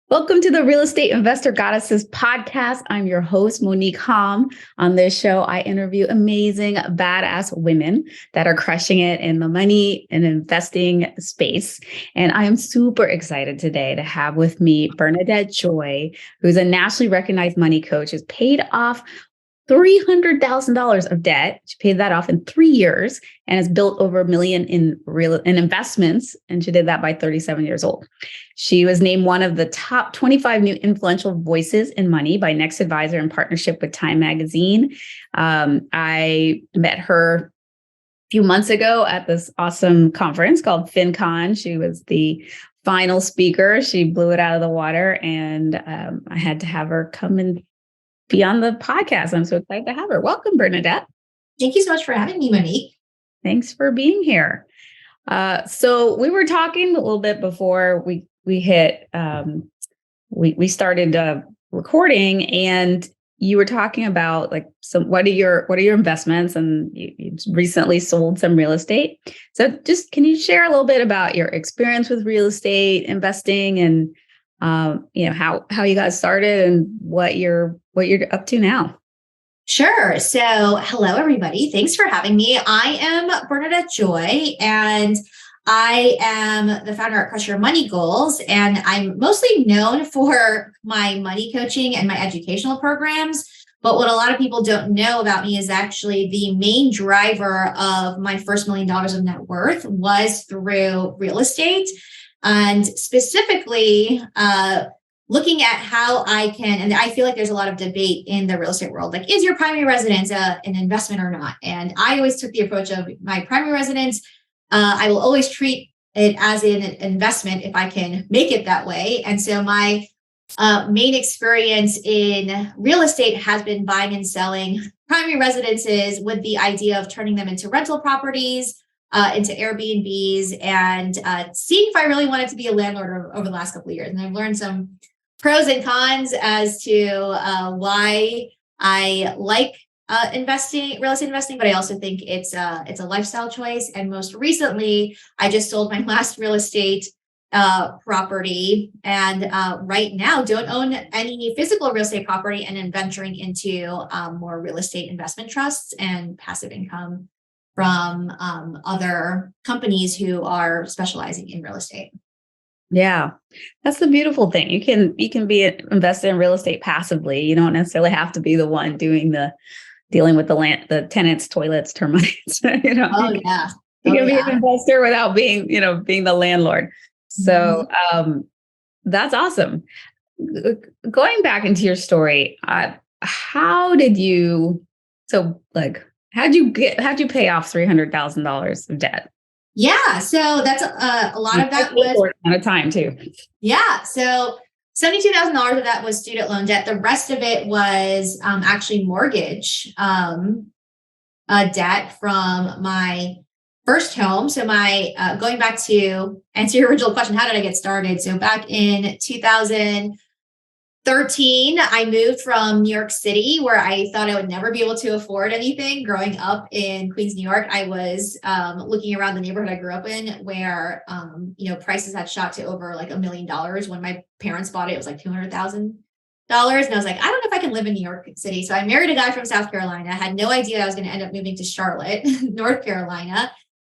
Welcome to the Real Estate Investor Goddesses podcast. I'm your host, Monique Hom. On this show, I interview amazing, badass women that are crushing it in the money and investing space. And I am super excited today to have with me Bernadette Joy, who's a nationally recognized money coach, who's paid off $300,000 of debt. She paid that off in 3 years and has built over $1 million in investments. And she did that by 37 years old. She was named one of the top 25 new influential voices in money by NextAdvisor in partnership with Time Magazine. I met her a few months ago at this awesome conference called FinCon. She was the final speaker. She blew it out of the water, and I had to have her come and be on the podcast. I'm so excited to have her. Welcome, Bernadette. Thank you so much for having me, Monique. Thanks for being here. So we were talking a little bit before we hit, we started recording, and you were talking about like what are your investments, and you recently sold some real estate. So just can you share a little bit about your experience with real estate investing and how you got started and what you're up to now? Sure. So hello, everybody. Thanks for having me. I am Bernadette Joy, and I am the founder at Crush Your Money Goals. And I'm mostly known for my money coaching and my educational programs. But what a lot of people don't know about me is actually the main driver of my first $1 million of net worth was through real estate. And specifically, looking at how I can, and I feel like there's a lot of debate in the real estate world, like, is your primary residence an investment or not? And I always took the approach of my primary residence. I will always treat it as an investment if I can make it that way. And so my main experience in real estate has been buying and selling primary residences with the idea of turning them into rental properties, into Airbnbs, and seeing if I really wanted to be a landlord over the last couple of years. And I've learned some pros and cons as to why I like real estate investing, but I also think it's a lifestyle choice. And most recently, I just sold my last real estate property, and right now don't own any physical real estate property, and am venturing into more real estate investment trusts and passive income from other companies who are specializing in real estate. Yeah, that's the beautiful thing. You can be invested in real estate passively. You don't necessarily have to be the one dealing with the tenants, toilets, termites. Oh yeah. You can be an investor without being the landlord. So that's awesome. Going back into your story, how'd you pay off $300,000 of debt? Yeah. So that's a lot of that was at a time too. Yeah. So $72,000 of that was student loan debt. The rest of it was actually mortgage debt from my first home. So my going back to answer your original question, how did I get started? So back in 2013, I moved from New York City, where I thought I would never be able to afford anything. Growing up in Queens, New York, I was looking around the neighborhood I grew up in, where prices had shot to over like $1 million. When my parents bought it, it was like $200,000. And I was like, I don't know if I can live in New York City. So I married a guy from South Carolina. I had no idea I was going to end up moving to Charlotte, North Carolina.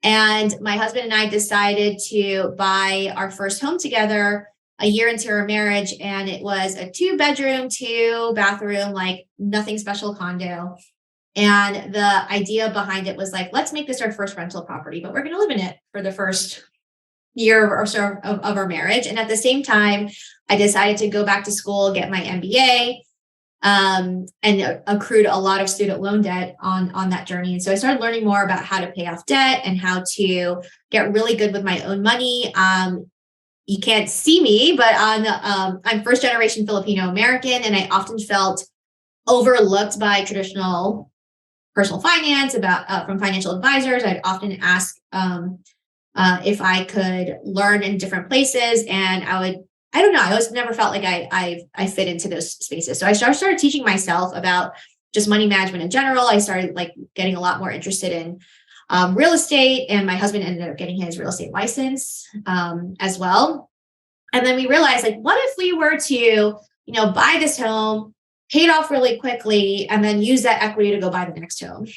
And my husband and I decided to buy our first home together a year into our marriage. And it was a 2-bedroom, 2-bathroom, like nothing special condo. And the idea behind it was like, let's make this our first rental property, but we're going to live in it for the first year or so of our marriage. And at the same time, I decided to go back to school, get my MBA, and accrued a lot of student loan debt on that journey. And so I started learning more about how to pay off debt and how to get really good with my own money. You can't see me, but I'm first generation Filipino American, and I often felt overlooked by traditional personal finance from financial advisors. I'd often ask if I could learn in different places, and I always never felt like I fit into those spaces. So I started teaching myself about just money management in general. I started like getting a lot more interested in real estate, and my husband ended up getting his real estate license as well. And then we realized, like, what if we were to, buy this home, pay it off really quickly, and then use that equity to go buy the next home,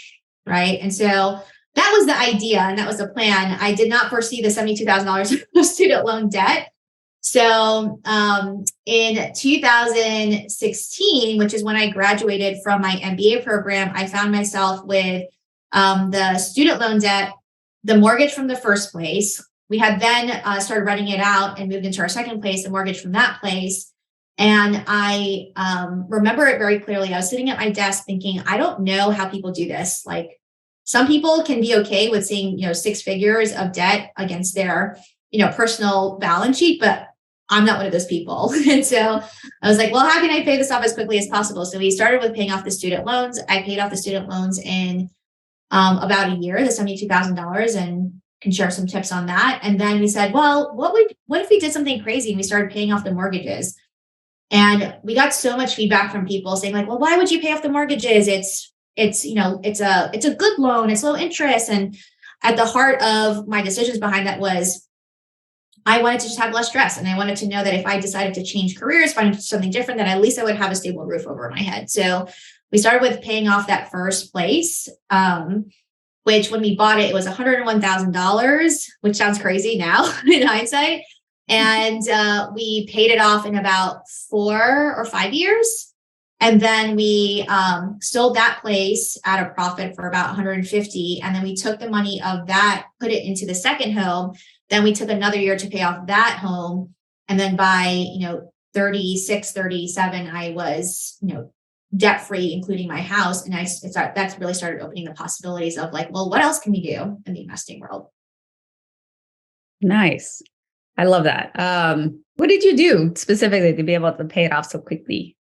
right? And so that was the idea, and that was the plan. I did not foresee the $72,000 of student loan debt. So in 2016, which is when I graduated from my MBA program, I found myself with the student loan debt, the mortgage from the first place. We had then started renting it out and moved into our second place, the mortgage from that place. And I remember it very clearly. I was sitting at my desk thinking, I don't know how people do this. Like, some people can be okay with seeing, 6 figures of debt against their, personal balance sheet, but I'm not one of those people. And so I was like, well, how can I pay this off as quickly as possible? So we started with paying off the student loans. I paid off the student loans in about a year, the $72,000, and can share some tips on that. And then we said, well, what if we did something crazy and we started paying off the mortgages? And we got so much feedback from people saying, like, well, why would you pay off the mortgages? It's a good loan, it's low interest. And at the heart of my decisions behind that was, I wanted to just have less stress. And I wanted to know that if I decided to change careers, find something different, that at least I would have a stable roof over my head. So we started with paying off that first place, which when we bought it, it was $101,000, which sounds crazy now in hindsight. And we paid it off in about 4 or 5 years. And then we sold that place at a profit for about $150,000. And then we took the money of that, put it into the second home. Then we took another year to pay off that home. And then by, 36, 37, I was, debt-free, including my house. And that's really started opening the possibilities of, like, well, what else can we do in the investing world? Nice. I love that. What did you do specifically to be able to pay it off so quickly?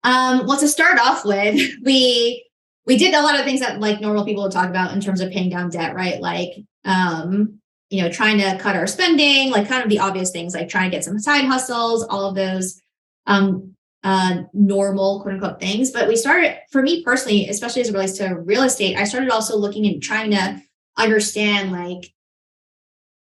Well, to start off with, we did a lot of things that, like, normal people would talk about in terms of paying down debt, right? Like, trying to cut our spending, like kind of the obvious things, like trying to get some side hustles, all of those normal, quote unquote, things. But we started, for me personally, especially as it relates to real estate, I started also looking and trying to understand, like,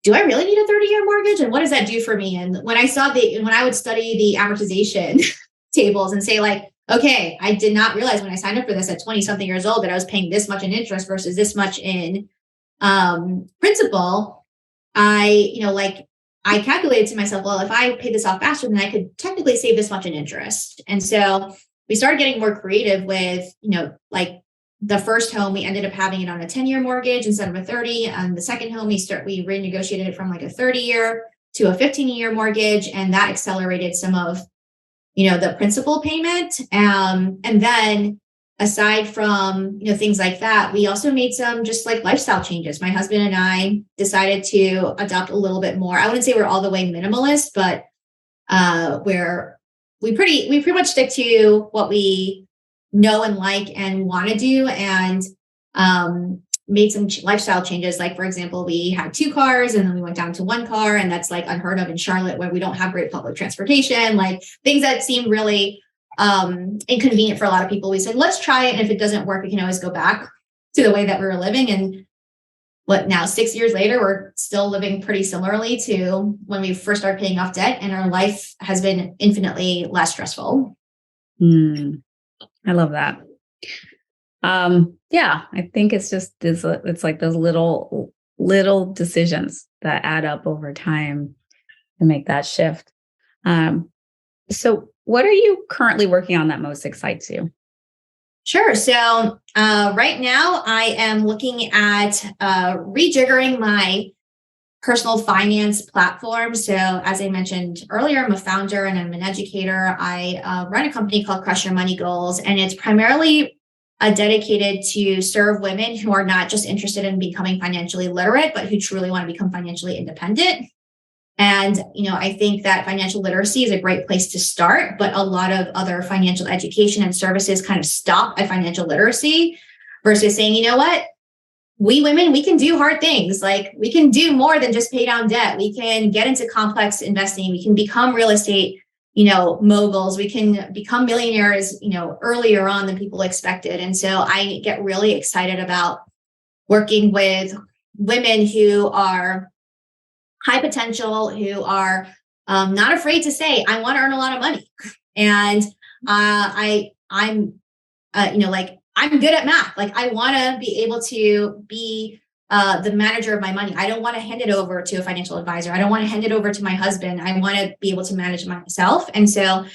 do I really need a 30-year mortgage? And what does that do for me? And when I would study the amortization tables and say, like, okay, I did not realize when I signed up for this at 20 something years old that I was paying this much in interest versus this much in principal. I calculated to myself, well, if I pay this off faster, then I could technically save this much in interest. And so we started getting more creative with, like, the first home, we ended up having it on a 10-year mortgage instead of a 30. And the second home, we renegotiated it from like a 30-year to a 15-year mortgage. And that accelerated some of, the principal payment. And then aside from, things like that, we also made some just like lifestyle changes. My husband and I decided to adopt a little bit more. I wouldn't say we're all the way minimalist, but we pretty much stick to what we know and like and want to do, and made some lifestyle changes. Like, for example, we had 2 cars and then we went down to 1 car, and that's like unheard of in Charlotte, where we don't have great public transportation, like things that seem really inconvenient for a lot of people. We said, let's try it. And if it doesn't work, we can always go back to the way that we were living. And now 6 years later, we're still living pretty similarly to when we first started paying off debt, and our life has been infinitely less stressful. I love that. Yeah, I think it's just it's like those little decisions that add up over time to make that shift. So what are you currently working on that most excites you? Sure. So right now I am looking at rejiggering my personal finance platform. So as I mentioned earlier, I'm a founder and I'm an educator. I run a company called Crush Your Money Goals, and it's primarily dedicated to serve women who are not just interested in becoming financially literate, but who truly want to become financially independent. And, I think that financial literacy is a great place to start, but a lot of other financial education and services kind of stop at financial literacy versus saying, you know what? We women, we can do hard things. Like, we can do more than just pay down debt. We can get into complex investing. We can become real estate, moguls. We can become millionaires, earlier on than people expected. And so I get really excited about working with women who are high potential, who are not afraid to say, I want to earn a lot of money. And I'm good at math. Like, I want to be able to be the manager of my money. I don't want to hand it over to a financial advisor. I don't want to hand it over to my husband. I want to be able to manage myself. And so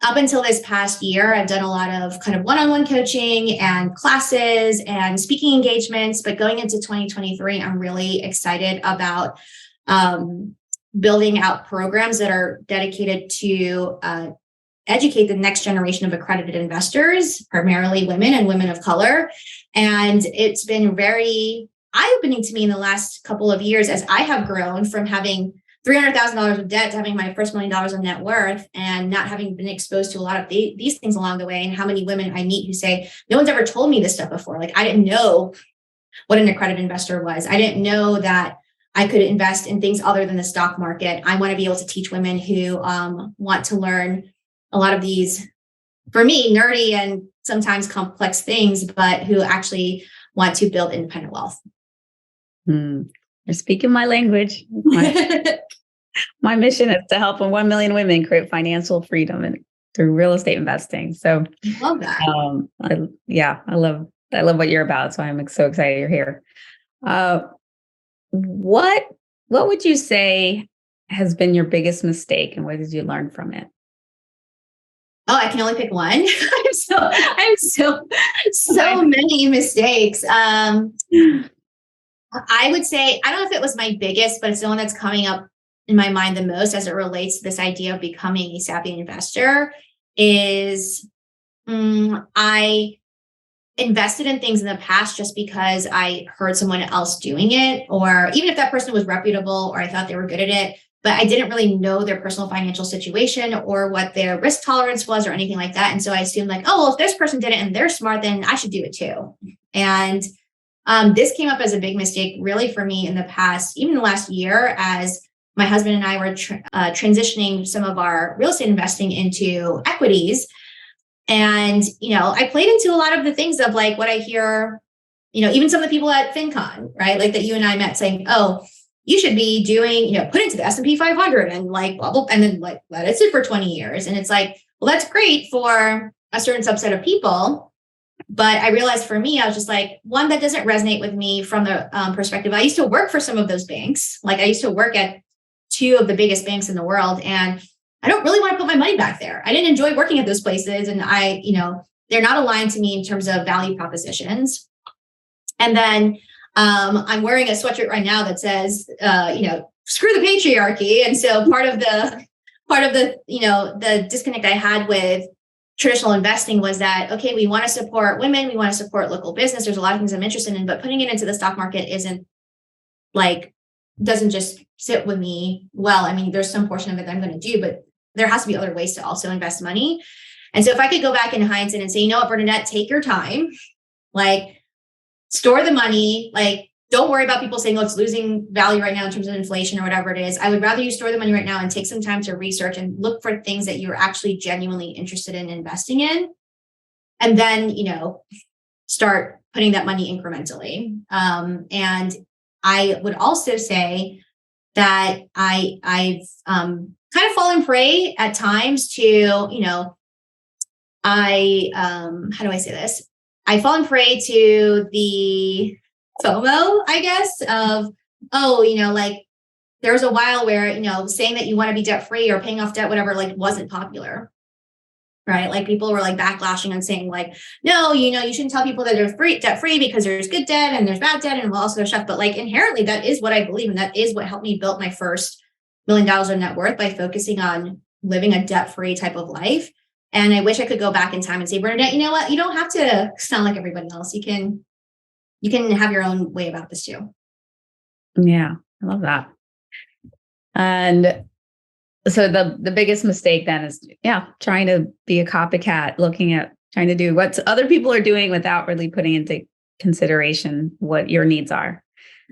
up until this past year, I've done a lot of kind of one-on-one coaching and classes and speaking engagements. But going into 2023, I'm really excited about building out programs that are dedicated to educate the next generation of accredited investors, primarily women and women of color. And it's been very eye-opening to me in the last couple of years as I have grown from having $300,000 of debt to having my first $1 million of net worth and not having been exposed to a lot of these things along the way. And how many women I meet who say, no one's ever told me this stuff before. Like, I didn't know what an accredited investor was. I didn't know that I could invest in things other than the stock market. I want to be able to teach women who want to learn a lot of these, for me, nerdy and sometimes complex things, but who actually want to build independent wealth. You're speaking my language. My mission is to help 1 million women create financial freedom through real estate investing. So I love that. I love what you're about. So I'm so excited you're here. What would you say has been your biggest mistake, and what did you learn from it? Oh, I can only pick one. I have so many mistakes. I would say, I don't know if it was my biggest, but it's the one that's coming up in my mind the most as it relates to this idea of becoming a savvy investor is I invested in things in the past just because I heard someone else doing it, or even if that person was reputable or I thought they were good at it, but I didn't really know their personal financial situation or what their risk tolerance was or anything like that. And so I assumed like, oh, well, if this person did it and they're smart, then I should do it too. And this came up as a big mistake really for me in the past, even the last year, as my husband and I were transitioning some of our real estate investing into equities. And, I played into a lot of the things of like what I hear, even some of the people at FinCon, right? Like that you and I met saying, oh, you should be doing, put into the S&P 500 and like, blah, blah, and then like let it sit for 20 years. And it's like, well, that's great for a certain subset of people. But I realized for me, I was just like, one, that doesn't resonate with me from the perspective. I used to work for some of those banks. Like I used to work at two of the biggest banks in the world. And I don't really want to put my money back there. I didn't enjoy working at those places. And they're not aligned to me in terms of value propositions. And then I'm wearing a sweatshirt right now that says, screw the patriarchy. And so part of the, the disconnect I had with traditional investing was that, okay, we want to support women. We want to support local business. There's a lot of things I'm interested in, but putting it into the stock market doesn't just sit with me well. I mean, there's some portion of it that I'm going to do, but there has to be other ways to also invest money. And so if I could go back in hindsight and say, you know what, Bernadette, take your time, like store the money, like don't worry about people saying, oh, it's losing value right now in terms of inflation or whatever it is. I would rather you store the money right now and take some time to research and look for things that you're actually genuinely interested in investing in. And then, start putting that money incrementally. And I would also say that I've kind of fallen prey at times to, how do I say this? I've fallen prey to the FOMO, I guess, of, like there was a while where, saying that you want to be debt free or paying off debt, whatever, like wasn't popular, right? Like people were like backlashing and saying like, no, you shouldn't tell people that they're debt free because there's good debt and there's bad debt and all this other stuff. But like inherently, that is what I believe. And that is what helped me build my first $1 million of net worth by focusing on living a debt free type of life. And I wish I could go back in time and say, Bernadette, you know what? You don't have to sound like everybody else. You can have your own way about this too. Yeah, I love that. And so the biggest mistake then is, trying to be a copycat, trying to do what other people are doing without really putting into consideration what your needs are.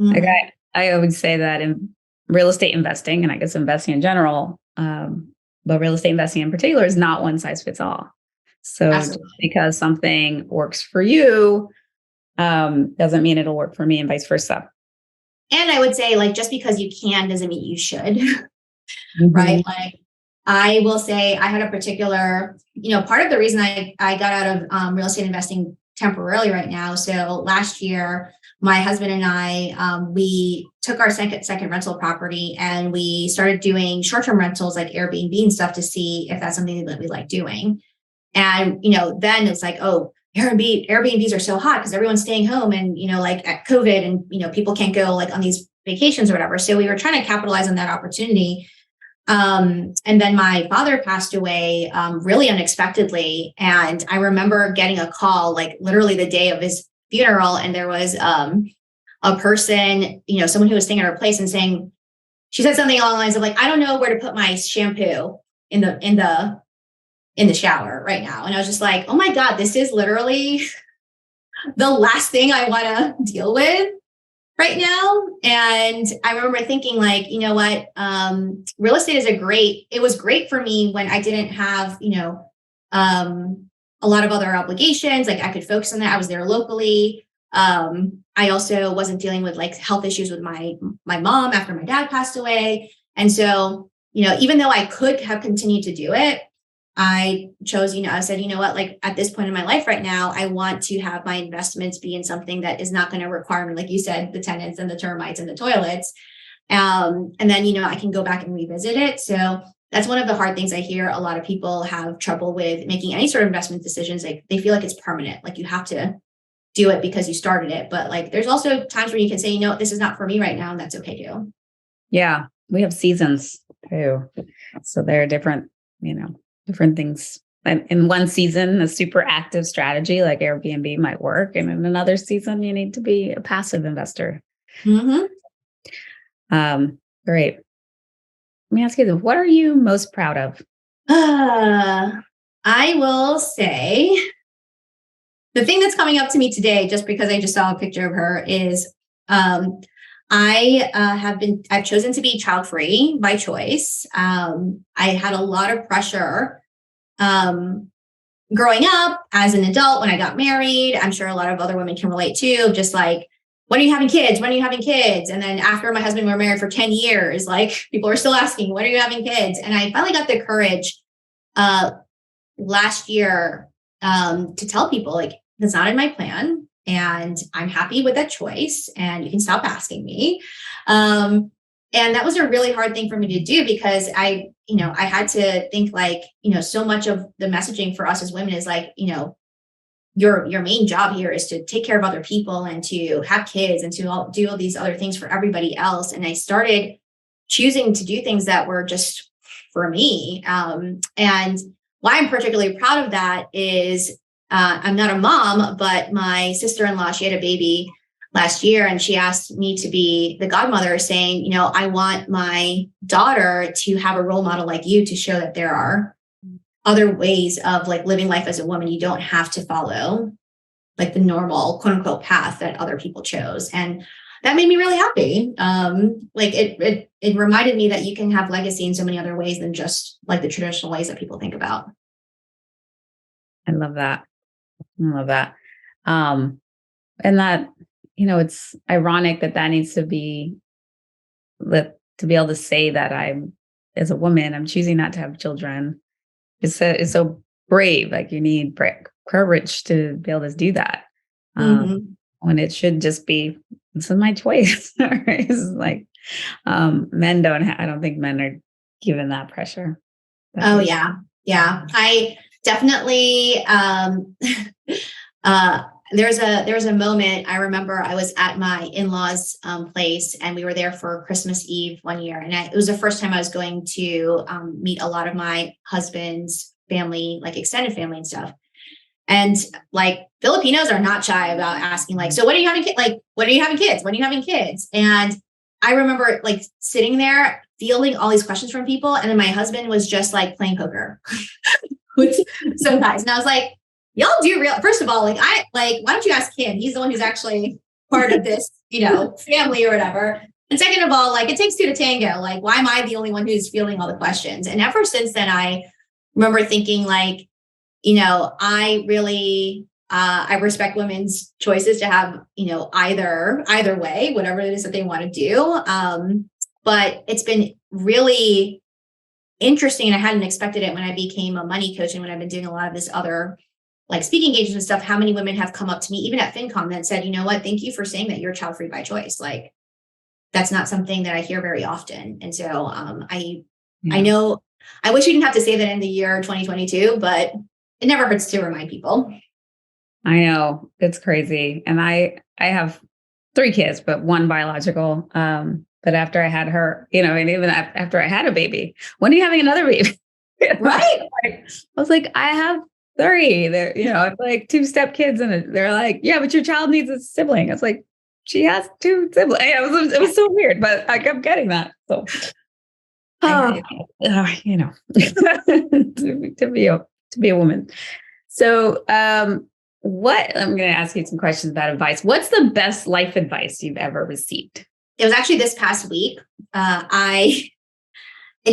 Mm-hmm. Like I always say that in real estate investing, and I guess investing in general, but real estate investing in particular is not one size fits all. So just because something works for you doesn't mean it'll work for me and vice versa. And I would say like, just because you can doesn't mean you should. right? Like I will say I had a particular, part of the reason I got out of real estate investing temporarily right now. So last year, my husband and I, we took our second rental property and we started doing short-term rentals like Airbnb and stuff to see if that's something that we like doing. And, then it's like, oh, Airbnbs are so hot because everyone's staying home and, like at COVID and, people can't go like on these vacations or whatever. So we were trying to capitalize on that opportunity. And then my father passed away really unexpectedly. And I remember getting a call like literally the day of his funeral. And there was a person, someone who was staying at our place and saying, she said something along the lines of like, I don't know where to put my shampoo in the shower right now. And I was just like, oh my God, this is literally the last thing I want to deal with right now. And I remember thinking like, you know what, real estate is it was great for me when I didn't have, a lot of other obligations. Like I could focus on that. I was there locally. I also wasn't dealing with like health issues with my mom after my dad passed away. And so, even though I could have continued to do it, I chose, I said, you know what, like at this point in my life right now, I want to have my investments be in something that is not going to require me, like you said, the tenants and the termites and the toilets. And then, I can go back and revisit it. So that's one of the hard things I hear a lot of people have trouble with making any sort of investment decisions. Like they feel like it's permanent, like you have to do it because you started it. But like, there's also times where you can say, this is not for me right now. And that's okay too. Yeah. We have seasons too. So there are different things. And in one season, a super active strategy like Airbnb might work. And in another season, you need to be a passive investor. Mm-hmm. Great. Let me ask you this. What are you most proud of? I will say the thing that's coming up to me today, just because I just saw a picture of her, is I've chosen to be child-free by choice. I had a lot of pressure growing up as an adult when I got married. I'm sure a lot of other women can relate too. Just like, when are you having kids? When are you having kids? And then after my husband, we were married for 10 years, like people are still asking, when are you having kids? And I finally got the courage last year to tell people like, that's not in my plan. And I'm happy with that choice. And you can stop asking me. And that was a really hard thing for me to do because I had to think like, so much of the messaging for us as women is like, your main job here is to take care of other people and to have kids and to do all these other things for everybody else. And I started choosing to do things that were just for me. And why I'm particularly proud of that is I'm not a mom, but my sister-in-law, she had a baby last year and she asked me to be the godmother saying, I want my daughter to have a role model like you to show that there are other ways of like living life as a woman. You don't have to follow like the normal quote unquote path that other people chose. And that made me really happy. Like it reminded me that you can have legacy in so many other ways than just like the traditional ways that people think about. I love that. And that, it's ironic that needs to be to be able to say that as a woman, I'm choosing not to have children. It's so brave. Like you need courage to be able to do that. When it should just be, this is my choice. It's like, men I don't think men are given that pressure. Yeah. I definitely, there was a moment I remember I was at my in-laws place and we were there for Christmas Eve one year. And it was the first time I was going to meet a lot of my husband's family, like extended family and stuff. And like Filipinos are not shy about asking like, so when are you having kids? Like, when are you having kids? When are you having kids? And I remember like sitting there fielding all these questions from people. And then my husband was just like playing poker with some guys. And I was like, y'all do first of all, why don't you ask him? He's the one who's actually part of this, family or whatever. And second of all, like it takes two to tango. Like, why am I the only one who's fielding all the questions? And ever since then, I remember thinking like, I really, I respect women's choices to have, either way, whatever it is that they want to do. but it's been really interesting. And I hadn't expected it when I became a money coach and when I've been doing a lot of this other like speaking engagements and stuff, how many women have come up to me, even at FinCon, that said, you know what, thank you for saying that you're child free by choice. Like that's not something that I hear very often. And so I know, I wish we didn't have to say that in the year 2022, but it never hurts to remind people. I know, it's crazy. And I have 3 kids, but 1 biological. But after I had her, and even after I had a baby, when are you having another baby? Right. I was like, I have 3. They're, I'm like 2 step kids, and they're like, yeah, but your child needs a sibling. It's like, she has 2 siblings. It was so weird, but I kept getting that. So, to be a woman. So, what I'm going to ask you some questions about advice. What's the best life advice you've ever received? It was actually this past week. It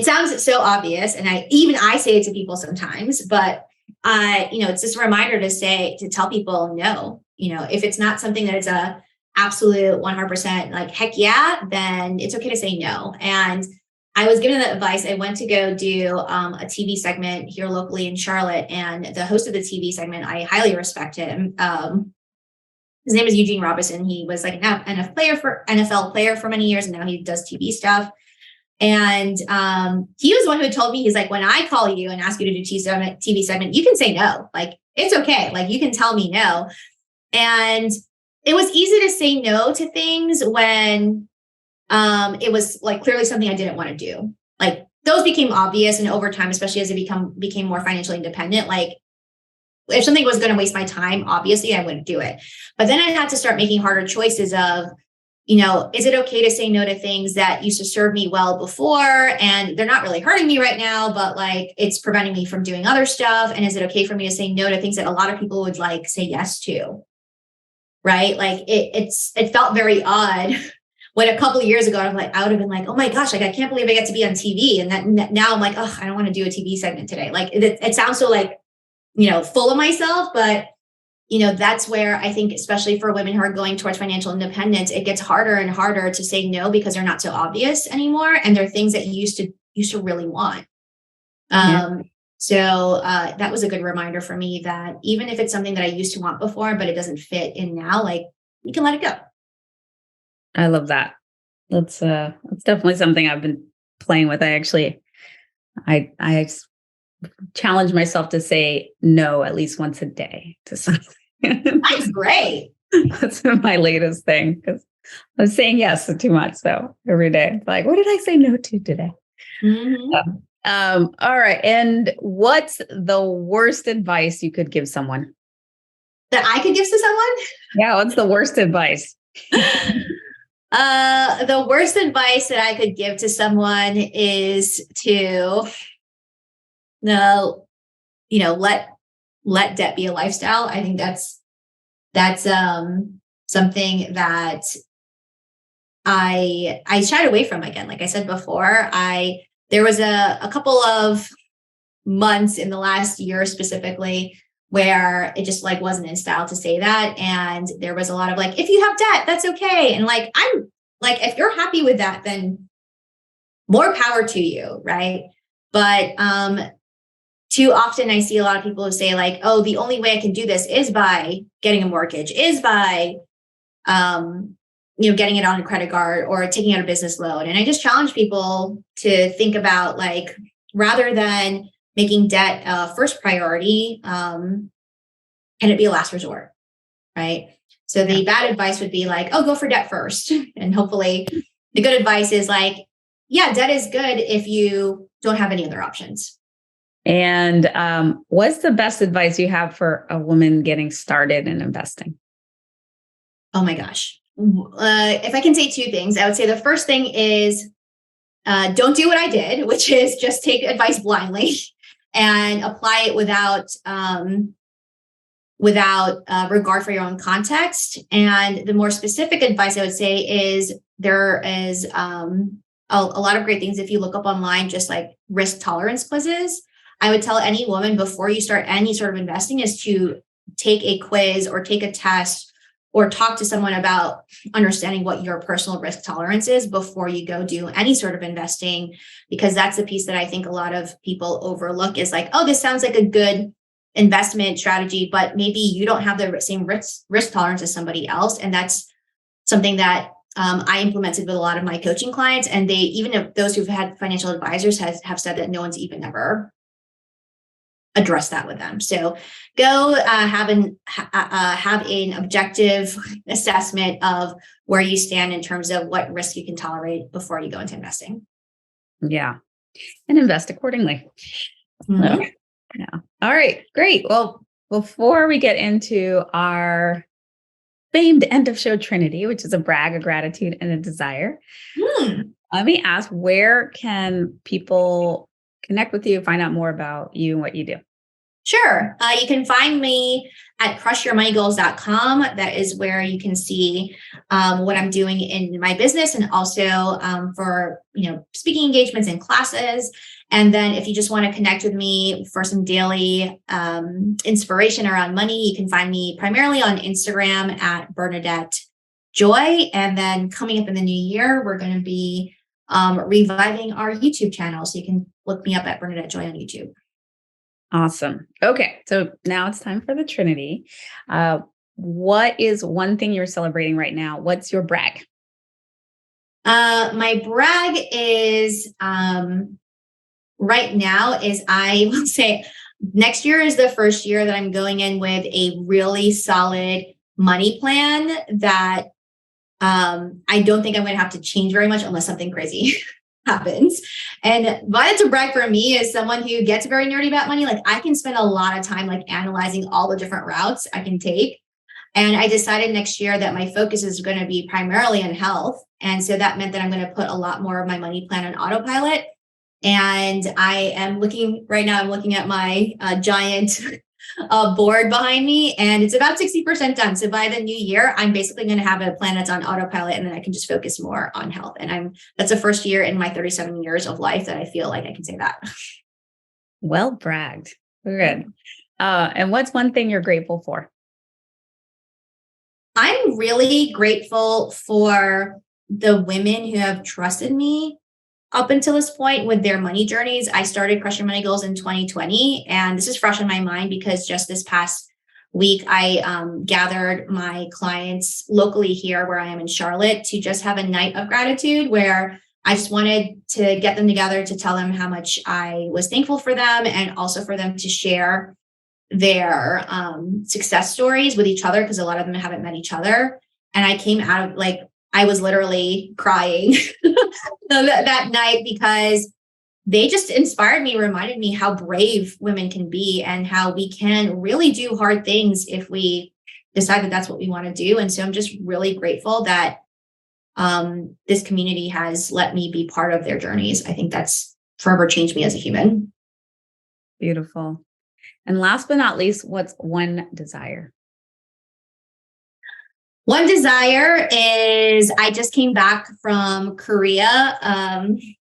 sounds so obvious, and I say it to people sometimes, but it's just a reminder to tell people no. If it's not something that it's a absolute 100% like heck yeah, then it's okay to say no. And I was given that advice. I went to go do a TV segment here locally in Charlotte, and the host of the TV segment, I highly respect him. His name is Eugene Robinson. He was like an NFL player for many years, and now he does TV stuff. And he was the one who told me, he's like, when I call you and ask you to do TV segment, you can say no. Like, it's okay. Like, you can tell me no. And it was easy to say no to things when it was like clearly something I didn't want to do. Like, those became obvious. And over time, especially as it became more financially independent, like if something was going to waste my time, obviously I wouldn't do it. But then I had to start making harder choices of, is it okay to say no to things that used to serve me well before and they're not really hurting me right now, but like it's preventing me from doing other stuff? And is it okay for me to say no to things that a lot of people would like say yes to? Right? Like it felt very odd when a couple of years ago, I would have been like, oh my gosh, like I can't believe I get to be on TV. And that now I'm like, oh, I don't want to do a TV segment today. Like it sounds so like, full of myself, but that's where I think, especially for women who are going towards financial independence, it gets harder and harder to say no because they're not so obvious anymore. And they're things that you used to really want. So that was a good reminder for me that even if it's something that I used to want before, but it doesn't fit in now, like you can let it go. I love that. That's definitely something I've been playing with. I challenge myself to say no at least once a day to something. That's great. That's my latest thing because I'm saying yes to too much. So every day, it's like, what did I say no to today? Mm-hmm. All right. And what's the worst advice you could give someone? That I could give to someone? Yeah. What's the worst advice? The worst advice that I could give to someone is to let debt be a lifestyle. I think that's something that I shied away from. Again, like I said before, there was a couple of months in the last year specifically where it just like wasn't in style to say that. And there was a lot of like, if you have debt, that's okay. And like, I'm like, if you're happy with that, then more power to you. Right. But, too often I see a lot of people who say like, oh, the only way I can do this is by getting a mortgage, is by, getting it on a credit card or taking out a business loan. And I just challenge people to think about like, rather than making debt a first priority, can it be a last resort? Right. So the bad advice would be like, oh, go for debt first. And hopefully the good advice is like, yeah, debt is good if you don't have any other options. And what's the best advice you have for a woman getting started in investing? Oh my gosh. If I can say 2 things, I would say the first thing is don't do what I did, which is just take advice blindly and apply it without regard for your own context. And the more specific advice I would say is there is a lot of great things if you look up online, just like risk tolerance quizzes. I would tell any woman before you start any sort of investing is to take a quiz or take a test or talk to someone about understanding what your personal risk tolerance is before you go do any sort of investing, because that's the piece that I think a lot of people overlook is like, oh, this sounds like a good investment strategy, but maybe you don't have the same risk tolerance as somebody else. And that's something that I implemented with a lot of my coaching clients. And they, even if those who've had financial advisors have said that no one's even ever addressed that with them. So go have an objective assessment of where you stand in terms of what risk you can tolerate before you go into investing. Yeah. And invest accordingly. Mm-hmm. Okay. Yeah. All right. Great. Well, before we get into our famed end of show Trinity, which is a brag, a gratitude, and a desire, let me ask, where can people connect with you, find out more about you and what you do? Sure. You can find me at crushyourmoneygoals.com. That is where you can see what I'm doing in my business, and also for speaking engagements and classes. And then if you just want to connect with me for some daily inspiration around money, you can find me primarily on Instagram at Bernadette Joy. And then coming up in the new year, we're going to be reviving our YouTube channel. So you can look me up at Bernadette Joy on YouTube. Awesome. Okay. So now it's time for the Trinity. What is one thing you're celebrating right now? What's your brag? My brag is right now is, I will say, next year is the first year that I'm going in with a really solid money plan that I don't think I'm going to have to change very much unless something crazy happens. And why that's a brag for me is someone who gets very nerdy about money. Like, I can spend a lot of time like analyzing all the different routes I can take. And I decided next year that my focus is going to be primarily on health. And so that meant that I'm going to put a lot more of my money plan on autopilot. And I am looking right now, I'm looking at my giant board behind me, and it's about 60% done. So by the new year, I'm basically going to have a plan that's on autopilot, and then I can just focus more on health. And that's the first year in my 37 years of life that I feel like I can say that. Well bragged. Good. And what's one thing you're grateful for? I'm really grateful for the women who have trusted me up until this point with their money journeys. I started Crush Your Money Goals in 2020, and this is fresh in my mind because just this past week, I gathered my clients locally here where I am in Charlotte to just have a night of gratitude where I just wanted to get them together to tell them how much I was thankful for them, and also for them to share their success stories with each other, because a lot of them haven't met each other. And I came out of I was literally crying that night because they just inspired me, reminded me how brave women can be and how we can really do hard things if we decide that that's what we want to do. And so I'm just really grateful that this community has let me be part of their journeys. I think that's forever changed me as a human. Beautiful. And last but not least, what's one desire? One desire is, I just came back from Korea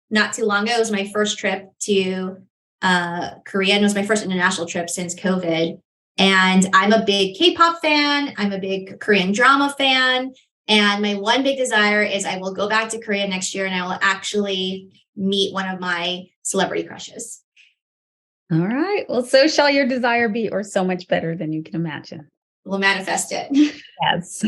not too long ago. It was my first trip to Korea, and it was my first international trip since COVID. And I'm a big K-pop fan. I'm a big Korean drama fan. And my one big desire is I will go back to Korea next year, and I will actually meet one of my celebrity crushes. All right. Well, so shall your desire be, or so much better than you can imagine. We'll manifest it. Yes.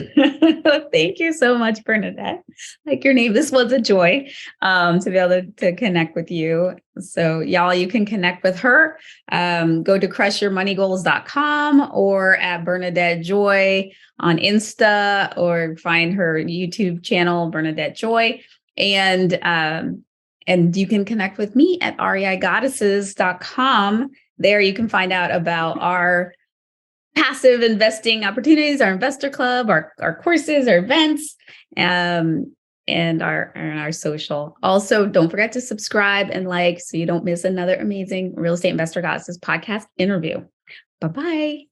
Thank you so much, Bernadette. Like your name. This was a joy to be able to connect with you. So y'all, you can connect with her. Go to crushyourmoneygoals.com or at Bernadette Joy on Insta, or find her YouTube channel, Bernadette Joy. And you can connect with me at reigoddesses.com. There you can find out about our passive investing opportunities, our investor club, our courses, our events, and our social. Also, don't forget to subscribe and like so you don't miss another amazing Real Estate Investor Goddesses podcast interview. Bye-bye.